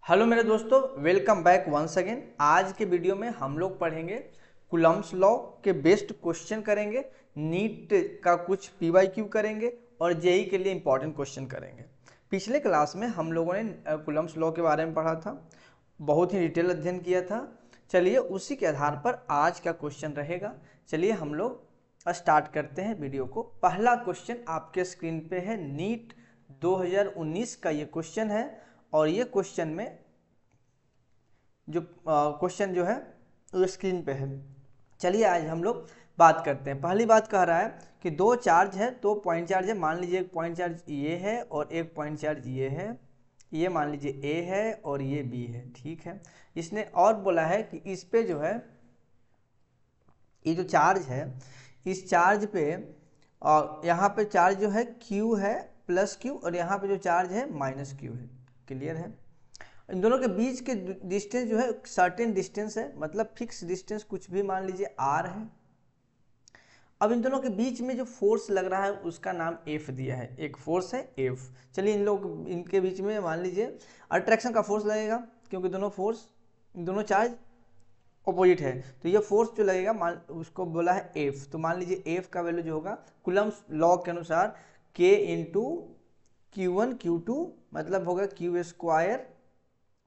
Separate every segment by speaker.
Speaker 1: Hello मेरे दोस्तों, welcome back once again. आज के वीडियो में हम लोग पढ़ेंगे कूलम्ब्स लॉ के बेस्ट क्वेश्चन करेंगे, नीट का कुछ पीवाईक्यू करेंगे और जेई के लिए इंपॉर्टेंट क्वेश्चन करेंगे। पिछले क्लास में हम लोगों ने कूलम्ब्स लॉ के बारे में पढ़ा था, बहुत ही डिटेल अध्ययन किया था। चलिए उसी के आधार पर आज का क्वेश्चन रहेगा। चलिए हम लोग स्टार्ट करते हैं वीडियो को। पहला क्वेश्चन आपके स्क्रीन पे है, नीट 2019 का ये क्वेश्चन है और ये क्वेश्चन में जो क्वेश्चन जो है वो स्क्रीन पे है। चलिए आज हम लोग बात करते हैं। पहली बात कह रहा है कि दो चार्ज है, दो पॉइंट चार्ज है। मान लीजिए एक पॉइंट चार्ज ये है और एक पॉइंट चार्ज ये है। ये मान लीजिए ए है और ये बी है, ठीक है। इसने और बोला है कि इस पे जो है, ये जो चार्ज है, इस चार्ज पे और यहाँ पे चार्ज जो है Q है प्लस Q और यहाँ पे जो चार्ज है माइनस Q है। क्लियर है। इन दोनों के बीच के डिस्टेंस जो है सर्टेन डिस्टेंस है, मतलब फिक्स डिस्टेंस, कुछ भी मान लीजिए R है। अब इन दोनों के बीच में जो फोर्स लग रहा है उसका नाम F दिया है, एक फोर्स है F। चलिए इनके बीच में मान लीजिए अट्रैक्शन का फोर्स लगेगा, क्योंकि दोनों चार्ज ऑपोजिट है, तो ये फोर्स जो लगेगा उसको बोला है F। तो मान लीजिए F का वैल्यू जो होगा कूलम्ब्स लॉ के अनुसार K इंटू Q1 Q2, मतलब होगा Q स्क्वायर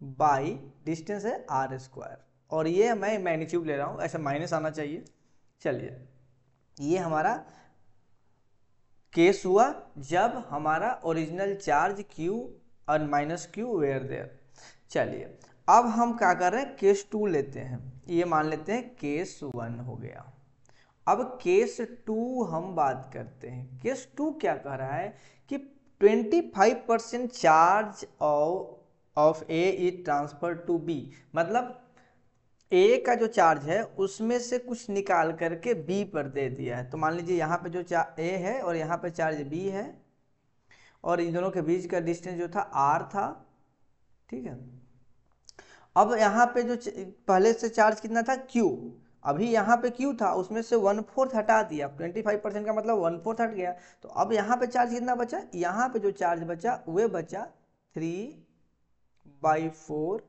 Speaker 1: बाई डिस्टेंस है R स्क्वायर, और ये मैं मैग्नीट्यूड ले रहा हूँ, ऐसा माइनस आना चाहिए। चलिए ये हमारा केस हुआ जब हमारा ओरिजिनल चार्ज Q और माइनस Q वेयर देयर। चलिए अब हम क्या कर रहे हैं, केस 2 लेते हैं। ये मान लेते हैं केस 1 हो गया। अब केस 2 हम बात करते हैं। केस 2 क्या कह रहा है कि 25% charge of A is transfer to B, मतलब ए का जो चार्ज है उसमें से कुछ निकाल करके बी पर दे दिया है। तो मान लीजिए यहाँ पे जो ए है और यहाँ पे चार्ज बी है, और इन दोनों के बीच का डिस्टेंस जो था आर था, ठीक है। अब यहाँ पे जो पहले से चार्ज कितना था क्यू, अभी यहाँ पे क्यू था, उसमें से 1/4 हटा दिया। 25% का मतलब 1/4 हट गया। तो अब यहाँ पे चार्ज कितना बचा, यहाँ पे जो चार्ज बचा वह बचा 3/4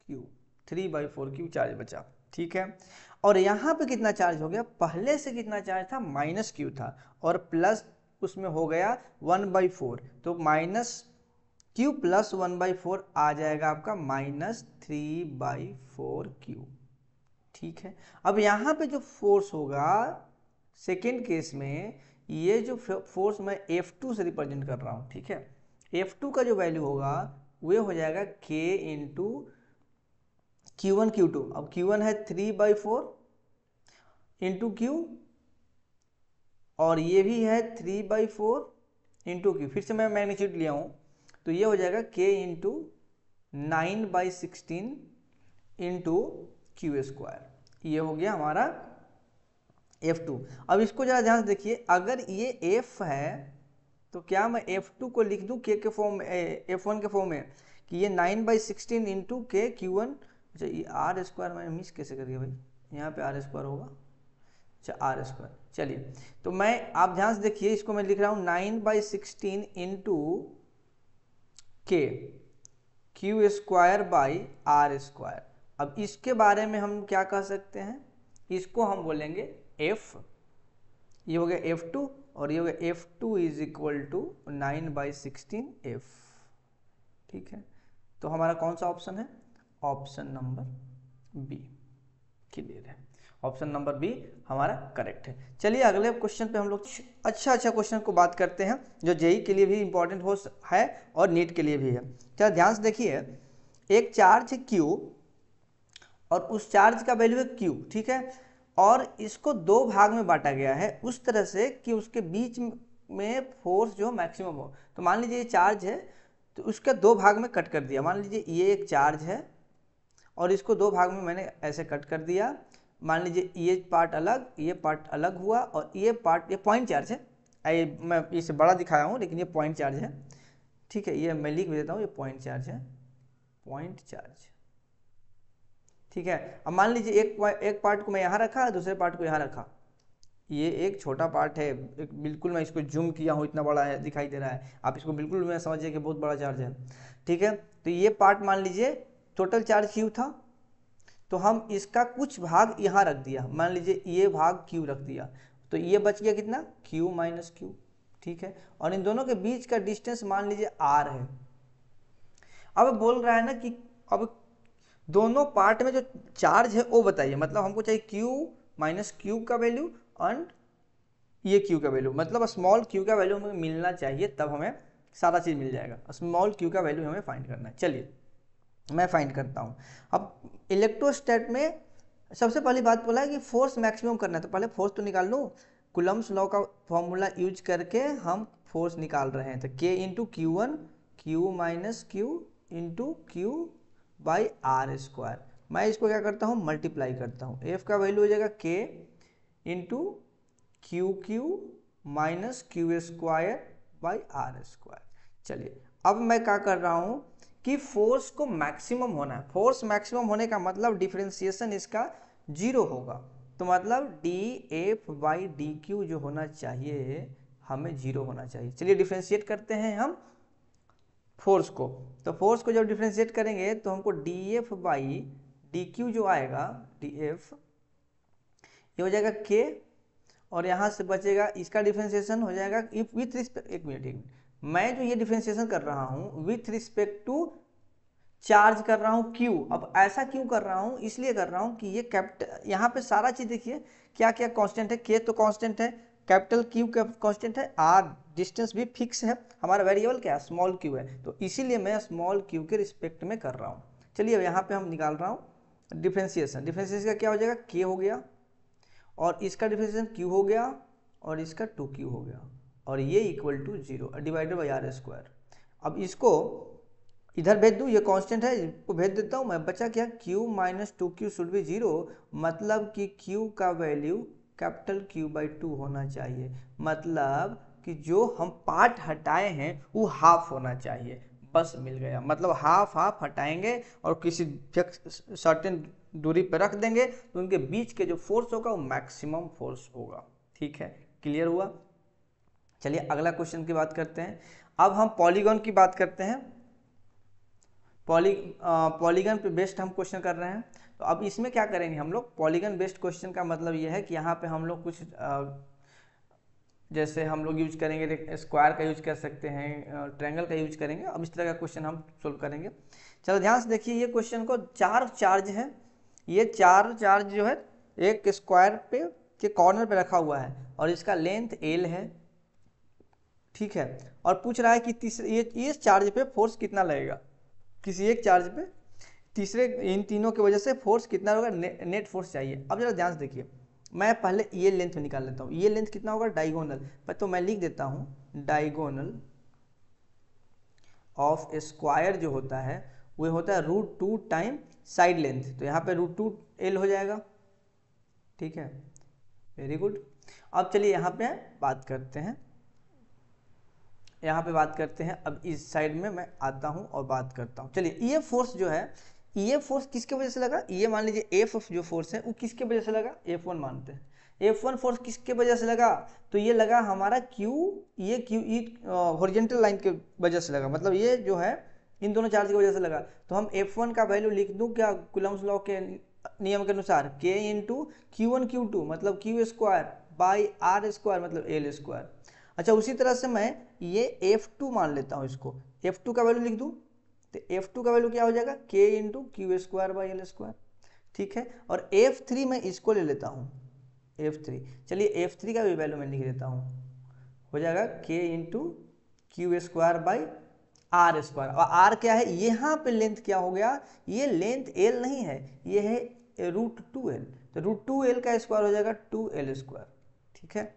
Speaker 1: क्यू, 3/4 क्यू चार्ज बचा, ठीक है। और यहाँ पे कितना चार्ज हो गया, पहले से कितना चार्ज था, माइनस क्यू था और प्लस उसमें हो गया 1/4, तो माइनस क्यू प्लस 1/4 आ जाएगा आपका -3/4 क्यू, ठीक है। अब यहाँ पे जो फोर्स होगा सेकेंड केस में, ये जो फोर्स मैं F2 से रिप्रेजेंट कर रहा हूँ, ठीक है। F2 का जो वैल्यू होगा वो हो जाएगा K इंटू Q1 Q2। अब Q1 है 3/4 इंटू Q, और ये भी है 3/4 इंटू Q। फिर से मैं मैग्नीट्यूड लिया हूँ, तो ये हो जाएगा K into 9/16 into Q square. ये हो गया हमारा F2। अब इसको जरा ध्यान से देखिए, अगर ये F है तो क्या मैं F2 को लिख दूं K के फॉर्म में, F1 के फॉर्म में, कि ये 9/16 इंटू K Q1। अच्छा ये R स्क्वायर मैंने मिस कैसे कर दिया भाई, यहाँ पे R स्क्वायर होगा। अच्छा R स्क्वायर, चलिए तो मैं, आप ध्यान से देखिए, इसको मैं लिख रहा हूँ 9/16 into K Q square by R square. अब इसके बारे में हम क्या कह सकते हैं, इसको हम बोलेंगे F। ये हो गया F2 और ये हो गया F2 is equal to 9/16 F, ठीक है। तो हमारा कौन सा ऑप्शन है, ऑप्शन नंबर बी। क्लियर है, ऑप्शन नंबर बी हमारा करेक्ट है। चलिए अगले क्वेश्चन पे हम लोग अच्छा क्वेश्चन को बात करते हैं, जो जेई के लिए भी इंपॉर्टेंट हो है और नीट के लिए भी है। चलो ध्यान से देखिए, एक चार्ज है Q और उस चार्ज का वैल्यू है Q, ठीक है। और इसको दो भाग में बांटा गया है उस तरह से कि उसके बीच में फोर्स जो मैक्सिमम हो। तो मान लीजिए ये चार्ज है, तो उसका दो भाग में कट कर दिया। मान लीजिए ये एक चार्ज है और इसको दो भाग में मैंने ऐसे कट कर दिया। मान लीजिए ये पार्ट अलग, ये पार्ट अलग हुआ, और ये पार्ट, ये पॉइंट चार्ज है। मैं इसे बड़ा दिखाया हूँ लेकिन ये पॉइंट चार्ज है, ठीक है। ये मैं लिख भी देता हूँ, ये पॉइंट चार्ज है, पॉइंट चार्ज, ठीक है। अब मान लीजिए एक पार्ट को मैं यहाँ रखा, दूसरे पार्ट को यहाँ रखा। ये एक छोटा पार्ट है, बिल्कुल मैं इसको जूम किया हूँ, इतना बड़ा है, दिखाई दे रहा है। आप इसको बिल्कुल मैं समझिए कि बहुत बड़ा चार्ज है, ठीक है। तो ये पार्ट मान लीजिए टोटल चार्ज Q था, तो हम इसका कुछ भाग यहाँ रख दिया, मान लीजिए ये भाग Q रख दिया, तो ये बच गया कितना Q माइनस Q, ठीक है। और इन दोनों के बीच का डिस्टेंस मान लीजिए R है। अब बोल रहा है ना कि अब दोनों पार्ट में जो चार्ज है वो बताइए, मतलब हमको चाहिए Q माइनस Q का वैल्यू एंड ये Q का वैल्यू, मतलब स्मॉल Q का वैल्यू हमें मिलना चाहिए, तब हमें सारा चीज़ मिल जाएगा। स्मॉल Q का वैल्यू हमें फाइंड करना है। चलिए मैं फाइंड करता हूँ। अब इलेक्ट्रोस्टैट में सबसे पहली बात बोला है कि फोर्स मैक्सिमम करना है, तो पहले फोर्स तो निकाल लूँ। कुलम्स लॉ का फॉर्मूला यूज करके हम फोर्स निकाल रहे हैं, तो K into Q1 Q minus Q into Q by R square. मैं इसको क्या करता हूँ, मल्टीप्लाई करता हूँ। F का वैल्यू हो जाएगा K into Q minus Q square by R square. चलिए अब मैं क्या कर रहा हूँ कि फोर्स को मैक्सिमम होना है। फोर्स मैक्सिमम होने का मतलब डिफरेंशिएशन इसका 0 होगा, तो मतलब dF बाई dQ जो होना चाहिए हमें 0 होना चाहिए। चलिए डिफरेंशिएट करते हैं हम फोर्स को। तो फोर्स को जब डिफरेंशिएट करेंगे तो हमको dF बाई dQ जो आएगा, dF ये हो जाएगा K, और यहाँ से बचेगा इसका डिफरेंशिएशन हो जाएगा विथ रिस्पेक्ट, एक मिनट मैं जो ये डिफरेंशिएशन कर रहा हूँ विथ रिस्पेक्ट टू चार्ज कर रहा हूँ Q। अब ऐसा क्यों कर रहा हूँ, इसलिए कर रहा हूँ कि ये कैपिटल, यहाँ पे सारा चीज देखिए क्या क्या कांस्टेंट है। K तो कांस्टेंट है, कैपिटल Q का कांस्टेंट है, R डिस्टेंस भी फिक्स है, हमारा वेरिएबल क्या है स्मॉल Q है, तो इसीलिए मैं स्मॉल Q के रिस्पेक्ट में कर रहा हूँ। चलिए अब यहाँ पे हम निकाल रहा हूँ डिफरेंशिएशन। डिफरेंशिएशन का क्या हो जाएगा, K हो गया, और इसका डिफरेंशिएशन Q हो गया, और इसका 2Q हो गया, और ये equal to 0 divided by R square. अब इसको इधर भेज दूँ, ये कांस्टेंट है, इसको भेज देता हूँ मैं, बचा क्या Q minus 2Q should be 0, मतलब कि Q का वैल्यू कैपिटल Q बाई 2 होना चाहिए, मतलब कि जो हम पार्ट हटाए हैं वो हाफ होना चाहिए। बस मिल गया, मतलब हाफ हाफ हटाएंगे और किसी सर्टेन दूरी पर रख देंगे तो उनके बीच के जो फोर्स होगा वो मैक्सिमम फोर्स होगा। ठीक है, क्लियर हुआ। चलिए अगला क्वेश्चन की बात करते हैं। अब हम पॉलीगॉन की बात करते हैं। पॉलीगन पे बेस्ड हम क्वेश्चन कर रहे हैं, तो अब इसमें क्या करेंगे हम लोग, पॉलीगन बेस्ड क्वेश्चन का मतलब ये है कि यहाँ पे हम लोग कुछ जैसे हम लोग यूज करेंगे स्क्वायर का यूज कर सकते हैं, ट्रायंगल का यूज करेंगे। अब इस तरह का क्वेश्चन हम सोल्व करेंगे। चलो ध्यान से देखिए, ये क्वेश्चन को 4 चार्ज है, ये 4 चार्ज जो है एक स्क्वायर पे के कॉर्नर पे रखा हुआ है और इसका लेंथ L है, ठीक है। और पूछ रहा है कि तीसरे ये चार्ज पे फोर्स कितना लगेगा, किसी एक चार्ज पे तीसरे, इन तीनों की वजह से फोर्स कितना होगा, नेट फोर्स चाहिए। अब जरा ध्यान से देखिए, मैं पहले ये लेंथ निकाल लेता हूँ। ये लेंथ कितना होगा, डायगोनल, तो मैं लिख देता हूँ डायगोनल ऑफ स्क्वायर जो होता है वो होता है √2 टाइम साइड लेंथ, तो यहाँ पे √2 L हो जाएगा, ठीक है, वेरी गुड। अब चलिए यहाँ पे बात करते हैं, यहाँ पे बात करते हैं। अब इस साइड में मैं आता हूँ और बात करता हूँ। चलिए ये फोर्स जो है, ये फोर्स किसके वजह से लगा, ये मान लीजिए F जो फोर्स है वो किसके वजह से लगा, F1 मानते हैं। F1 फोर्स किसके वजह से लगा, तो ये लगा हमारा Q, ये QE हॉरिजॉन्टल लाइन के वजह से लगा, मतलब ये जो है इन दोनों चार्ज की वजह से लगा। तो हम F1 का वैल्यू लिख दूँ क्या, कूलम्स लॉ के नियम के अनुसार K इंटू Q1 Q2 मतलब Q square by R square मतलब L स्क्वायर। अच्छा उसी तरह से मैं ये F2 मान लेता हूँ, इसको F2 का वैल्यू लिख दूँ, तो F2 का वैल्यू क्या हो जाएगा, K into Q square by L square, ठीक है। और F3 मैं इसको ले लेता हूँ, F3, चलिए F3 का भी वैल्यू मैं लिख देता हूँ, हो जाएगा K into Q square by R square. और R क्या है, यहाँ पे लेंथ क्या हो गया, ये लेंथ L नहीं है, ये है √2L, तो √2L का स्क्वायर हो जाएगा 2L स्क्वायर, ठीक है।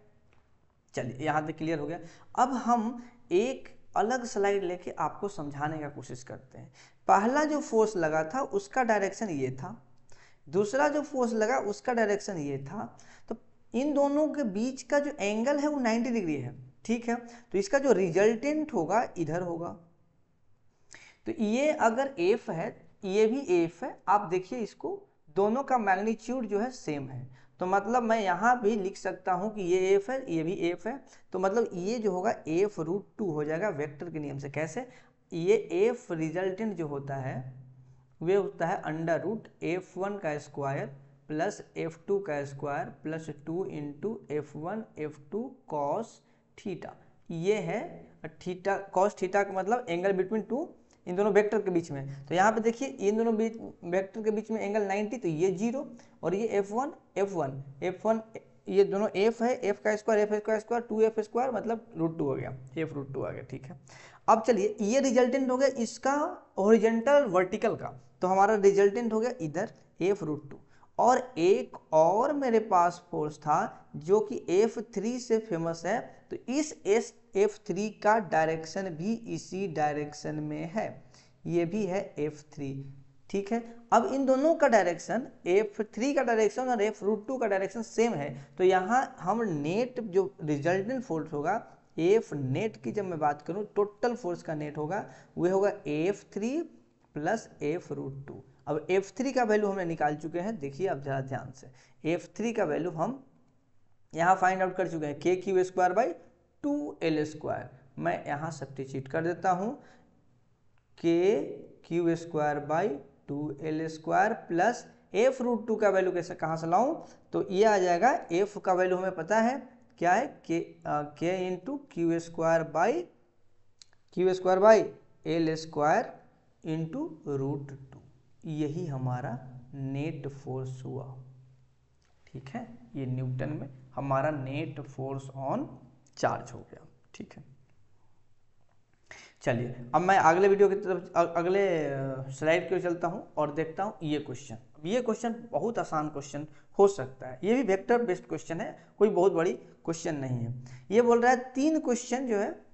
Speaker 1: चलिए यहाँ तक क्लियर हो गया। अब हम एक अलग स्लाइड लेके आपको समझाने का कोशिश करते हैं। पहला जो फोर्स लगा था उसका डायरेक्शन ये था, दूसरा जो फोर्स लगा उसका डायरेक्शन ये था, तो इन दोनों के बीच का जो एंगल है वो 90 डिग्री है, ठीक है। तो इसका जो रिजल्टेंट होगा इधर होगा, तो ये अगर F है ये भी F है, आप देखिए इसको, दोनों का मैग्नीट्यूड जो है सेम है, तो मतलब मैं यहाँ भी लिख सकता हूँ कि ये F है ये भी F है, तो मतलब ये जो होगा F√2 हो जाएगा वेक्टर के नियम से। कैसे, ये F रिजल्टेंट जो होता है वे होता है अंडर रूट F1 का स्क्वायर प्लस F2 का square plus 2 into F1 F2 cos theta. ये है थीटा, कॉस थीटा का मतलब एंगल बिटवीन टू, इन दोनों वेक्टर के बीच में। तो यहाँ पे देखिए इन दोनों वेक्टर के बीच में एंगल 90, तो ये 0 और ये F1 ये दोनों f है, f का स्क्वायर f का स्क्वायर 2f स्क्वायर मतलब √2 हो गया, f √2 आ गया। ठीक है, अब चलिए ये रिजल्टेंट हो गया इसका हॉरिजॉन्टल वर्टिकल का, तो हमारा रिजल्टेंट हो गया इधर f √2। और एक और मेरे पास फोर्स था जो कि F3 से फेमस है, तो इस F3 का डायरेक्शन भी इसी डायरेक्शन में है, ये भी है F3। ठीक है, अब इन दोनों का डायरेक्शन F3 का डायरेक्शन और f √2 का डायरेक्शन सेम है, तो यहाँ हम नेट जो रिजल्टेंट फोर्स होगा F नेट की जब मैं बात करूँ टोटल फोर्स का नेट होगा वह होगा F3 प्लस f √2। अब F3 का वैल्यू हमने निकाल चुके हैं, देखिए अब जरा ध्यान से, F3 का वैल्यू हम यहाँ फाइंड आउट कर चुके हैं KQ² मैं यहाँ सब्स्टिट्यूट कर देता हूँ KQ² प्लस f √2 का वैल्यू कैसे कहाँ से लाऊं, तो ये आ जाएगा, f का वैल्यू हमें पता है क्या है, k इंटू Q² इंटू √2, यही हमारा नेट फोर्स हुआ। ठीक है, ये न्यूटन में हमारा नेट फोर्स ऑन चार्ज हो गया। ठीक है, चलिए अब मैं अगले वीडियो की तरफ, अगले स्लाइड की ओर चलता हूं और देखता हूं ये क्वेश्चन। ये क्वेश्चन बहुत आसान क्वेश्चन हो सकता है, ये भी वेक्टर बेस्ड क्वेश्चन है, कोई बहुत बड़ी क्वेश्चन नहीं है। ये बोल रहा है 3 क्वेश्चन जो है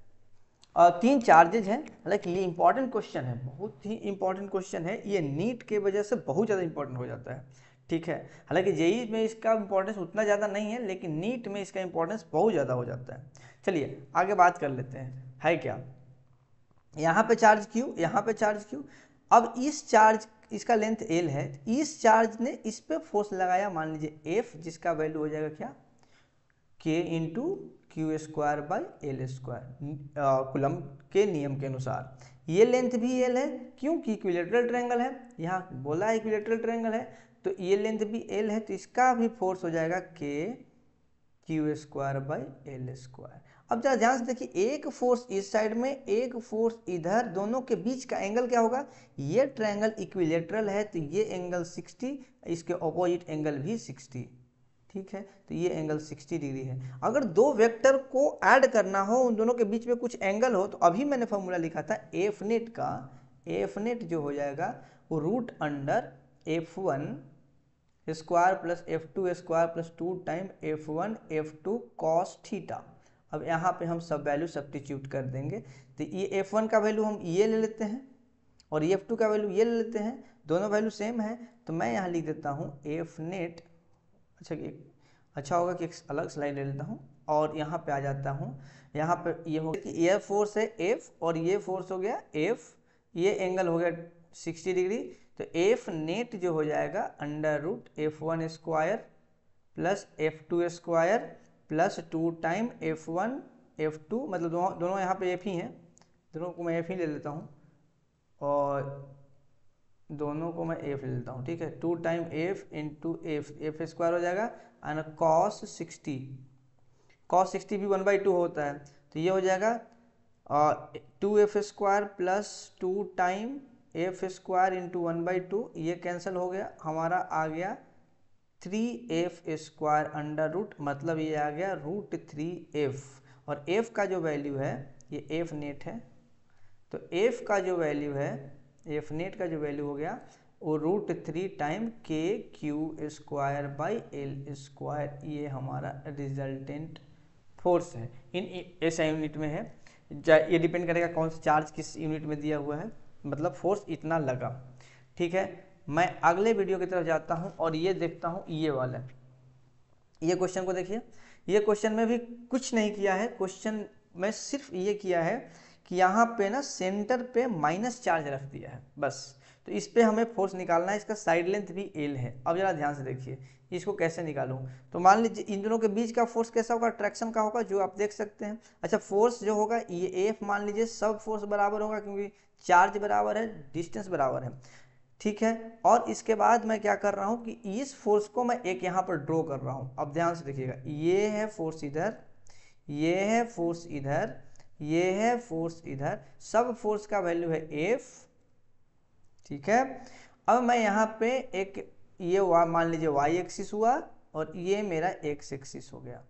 Speaker 1: 3 चार्जेज हैं, हालांकि ये इंपॉर्टेंट क्वेश्चन है, बहुत ही इंपॉर्टेंट क्वेश्चन है, ये नीट के वजह से बहुत ज़्यादा इंपॉर्टेंट हो जाता है। ठीक है, हालांकि जेईई में इसका इंपॉर्टेंस उतना ज़्यादा नहीं है, लेकिन नीट में इसका इंपॉर्टेंस बहुत ज़्यादा हो जाता है। चलिए आगे बात कर लेते हैं, है क्या, यहाँ पे चार्ज Q, यहाँ पे चार्ज Q। अब इस चार्ज, इसका लेंथ L है, इस चार्ज ने इस पे फोर्स लगाया, मान लीजिए F, जिसका वैल्यू हो जाएगा क्या, K इंटू Q²/L², कूलम्ब के नियम के अनुसार। ये लेंथ भी L है क्योंकि इक्विलेटरल ट्रायंगल है, यहाँ बोला है इक्विलेटरल ट्रायंगल है, तो ये लेंथ भी L है, तो इसका भी फोर्स हो जाएगा KQ²/L²। अब जरा ध्यान से देखिए, एक फोर्स इस साइड में, एक फोर्स इधर, दोनों के बीच का एंगल क्या होगा, ये ट्रायंगल इक्विलेटरल है तो ये एंगल 60, इसके ऑपोजिट एंगल भी 60। ठीक है, तो ये एंगल 60 डिग्री है। अगर दो वेक्टर को ऐड करना हो, उन दोनों के बीच में कुछ एंगल हो, तो अभी मैंने फॉर्मूला लिखा था एफ नेट का, एफ नेट जो हो जाएगा वो root under F1² plus F2² plus 2 time F1 F2 cos theta. अब यहाँ पे हम सब वैल्यू सब्स्टिट्यूट कर देंगे, तो ये F1 का वैल्यू हम ये ले लेते हैं और ये F2 का वैल्यू ये ले लेते हैं, दोनों वैल्यू सेम है, तो मैं यहाँ लिख देता हूँ एफ नेट। अच्छा होगा कि एक अलग स्लाइड ले लेता हूँ और यहाँ पे आ जाता हूँ, यहाँ पे ये हो गया कि ये फोर्स है F और ये फोर्स हो गया F, ये एंगल हो गया 60 डिग्री, तो F नेट जो हो जाएगा under root F1² plus F2² plus 2 time F1 F2, मतलब दोनों यहाँ पे F ही हैं, दोनों को मैं F ही ले लेता हूँ और दोनों को मैं F ले लेता हूँ। ठीक है, 2 टाइम F इंटू F² हो जाएगा एंड cos 60 भी 1/2 होता है, तो ये हो जाएगा 2F² plus 2 time F² into 1/2, ये कैंसिल हो गया, हमारा आ गया 3F² अंडर रूट, मतलब ये आ गया √3F, और F का जो वैल्यू है ये F नेट है, तो F का जो वैल्यू है, F नेट का जो वैल्यू हो गया वो √3 टाइम KQ²/L², ये हमारा रिजल्टेंट फोर्स है, इन ऐसा यूनिट में है, ये डिपेंड करेगा कौन सा चार्ज किस यूनिट में दिया हुआ है, मतलब फोर्स इतना लगा। ठीक है, मैं अगले वीडियो की तरफ जाता हूं और ये देखता हूं ये वाला, ये क्वेश्चन को देखिए, ये क्वेश्चन में भी कुछ नहीं किया है, क्वेश्चन में सिर्फ ये किया है कि यहाँ पे ना सेंटर पे माइनस चार्ज रख दिया है बस, तो इस पे हमें फोर्स निकालना है, इसका साइड लेंथ भी L है। अब जरा ध्यान से देखिए इसको कैसे निकालूं, तो मान लीजिए इन दोनों के बीच का फोर्स कैसा होगा, ट्रैक्शन का होगा, जो आप देख सकते हैं। अच्छा, फोर्स जो होगा ये F मान लीजिए, सब फोर्स बराबर होगा क्योंकि चार्ज बराबर है, डिस्टेंस बराबर है, ठीक है। और इसके बाद मैं क्या कर रहा हूँ कि इस फोर्स को मैं एक यहाँ पर ड्रॉ कर रहा हूँ। अब ध्यान से देखिएगा, ये है फोर्स इधर, ये है फोर्स इधर, ये है फोर्स इधर, सब फोर्स का वैल्यू है F, ठीक है। अब मैं यहाँ पे एक ये मान लीजिए y एक्सिस हुआ और ये मेरा x एक्सिस हो गया,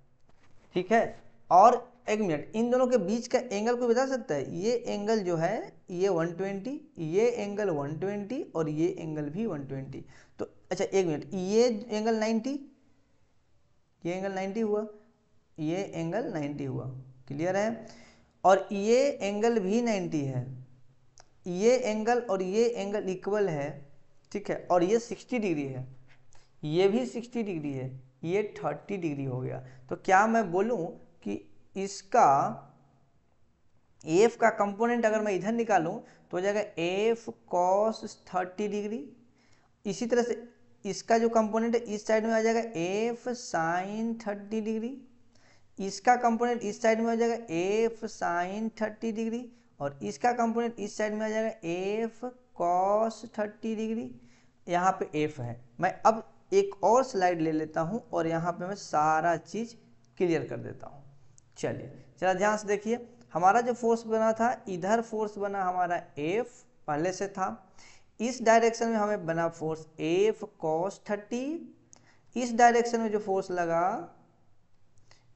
Speaker 1: ठीक है। और एक मिनट, इन दोनों के बीच का एंगल कोई बता सकता है? ये एंगल जो है ये 120, ये एंगल 120 और ये एंगल भी 120। तो अच्छा एक मिनट, ये एंगल 90, ये एंगल 90 हुआ, ये एंगल 90 हुआ, क्लियर है। और ये एंगल भी 90 है, ये एंगल और ये एंगल इक्वल है, ठीक है। और ये 60 डिग्री है, ये भी 60 डिग्री है, ये 30 डिग्री हो गया। तो क्या मैं बोलूं कि इसका एफ का कंपोनेंट अगर मैं इधर निकालूं तो हो जाएगा एफ कॉस 30 डिग्री। इसी तरह से इसका जो कंपोनेंट है इस साइड में आ जाएगा एफ साइन 30 डिग्री, इसका कंपोनेंट इस साइड में आ जाएगा एफ साइन 30 डिग्री, और इसका कंपोनेंट इस साइड में आ जाएगा एफ कॉस 30 डिग्री। यहाँ पे एफ है। मैं अब एक और स्लाइड ले लेता हूँ और यहाँ पे मैं सारा चीज़ क्लियर कर देता हूँ। चलिए जरा ध्यान से देखिए, हमारा जो फोर्स बना था इधर फोर्स बना हमारा एफ पहले से था, इस डायरेक्शन में हमें बना फोर्स एफ कॉस 30, इस डायरेक्शन में जो फोर्स लगा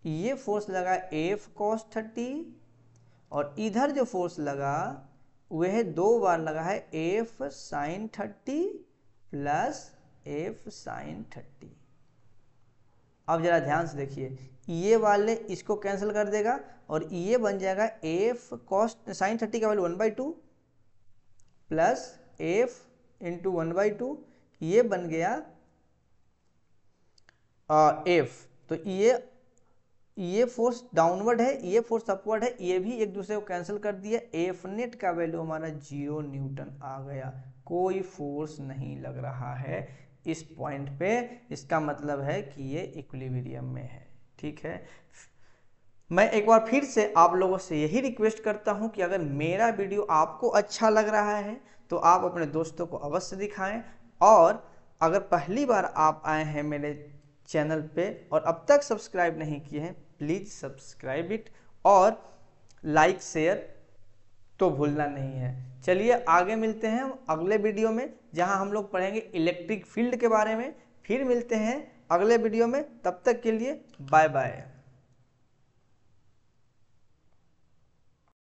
Speaker 1: ये फोर्स लगा एफ कॉस 30, और इधर जो फोर्स लगा वह 2 बार लगा है F sine 30 plus F sine 30। अब जरा ध्यान से देखिए, ये वाले इसको कैंसिल कर देगा और ये बन जाएगा एफ कॉस साइन 30 का वैल्यू 1/2 प्लस एफ इंटू 1/2, ये बन गया एफ। तो ये फोर्स डाउनवर्ड है, ये फोर्स अपवर्ड है, ये भी एक दूसरे को कैंसिल कर दिया। एफ नेट का वैल्यू हमारा 0 न्यूटन आ गया, कोई फोर्स नहीं लग रहा है इस पॉइंट पे। इसका मतलब है कि ये इक्विलिब्रियम में है, ठीक है। मैं एक बार फिर से आप लोगों से यही रिक्वेस्ट करता हूं कि अगर मेरा वीडियो आपको अच्छा लग रहा है तो आप अपने दोस्तों को अवश्य दिखाएं, और अगर पहली बार आप आए हैं मेरे चैनल पे और अब तक सब्सक्राइब नहीं किए हैं, प्लीज़ सब्सक्राइब इट, और लाइक शेयर तो भूलना नहीं है। चलिए आगे मिलते हैं हम अगले वीडियो में, जहां हम लोग पढ़ेंगे इलेक्ट्रिक फील्ड के बारे में। फिर मिलते हैं अगले वीडियो में, तब तक के लिए बाय बाय।